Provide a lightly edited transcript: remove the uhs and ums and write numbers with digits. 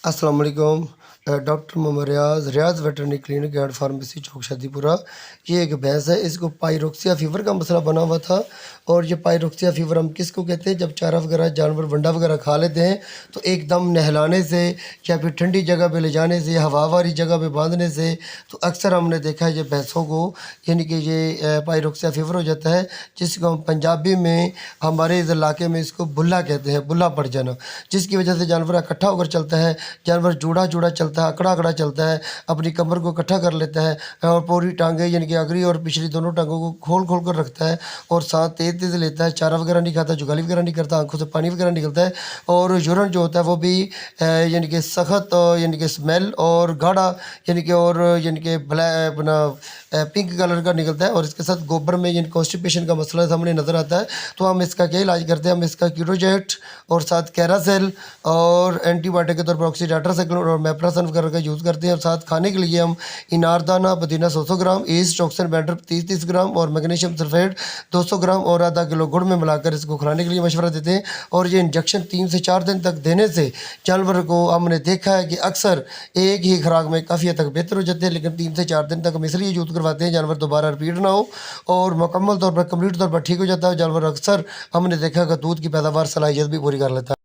अस्सलाम वालेकुम। Doctor Mohammad Riyaz veterinary clinic and pharmacy चौक शादीपुरा। ये एक भैंस है, इसको पायरोक्सिया फ़ीवर का मसला बना हुआ था। और ये पायरोक्सिया फ़ीवर हम किसको कहते हैं? जब चारा वगैरह जानवर वंडा वगैरह खा लेते हैं तो एकदम नहलाने से या फिर ठंडी जगह पे ले जाने से, हवा वाली जगह पे बांधने से तो अक्सर हमने देखा है ये भैंसों को यानी कि ये पायरोक्सिया फ़ीवर हो जाता है, जिसको हम पंजाबी में हमारे इस इलाके में इसको बुल्ला कहते हैं, बुल्ला पड़ जाना। जिसकी वजह से जानवर इकट्ठा होकर चलता है, जानवर जुड़ा जुड़ा चलता है, अकड़ा अकड़ा चलता है, अपनी कमर को इकट्ठा कर लेता है और पूरी टांगें यानी कि अगली और पिछली दोनों टांगों को खोल खोल कर रखता है और साथ तेज़ तेज़ लेता है। चारा वगैरह नहीं खाता, जुगाली वगैरह नहीं करता, आंखों से पानी वगैरह निकलता है और यूरिन जो होता है वो भी यानी कि सख्त यानी कि स्मेल और गाढ़ा यानी कि और यानी कि ब्लैक अपना पिंक कलर का निकलता है। और इसके साथ गोबर में यानी कॉन्स्टिपेशन का मसला सामने नज़र आता है। तो हम इसका क्या इलाज करते हैं? हम इसका कीटोजेट और साथ कैरासेल और एंटीबायोटिक के तौर पर ऑक्सीडाइट्रासाइक्लिन और मेप्रासन वगैरह का यूज़ करते हैं। और साथ खाने के लिए हम इनारदाना पुदीना 100 ग्राम, ईस्ट ऑक्सन बैटर 30 ग्राम और मैग्नीशियम सल्फेट 200 ग्राम और आधा किलो गुड़ में मिलाकर इसको खिलाने के लिए मशवरा देते हैं। और ये इंजेक्शन 3 से 4 दिन तक देने से जानवर को हमने देखा है कि अक्सर एक ही खुराक में काफ़ी हद तक बेहतर हो जाते हैं। लेकिन 3 से 4 दिन तक हम इसलिए यूज़ करवाते हैं जानवर दोबारा रिपीट ना हो और मुकम्मल तौर पर कम्प्लीट तौर पर ठीक हो जाता है। जानवर अक्सर हमने देखा कि दूध की पैदावार सलाहियत भी पूरी कर लेता है।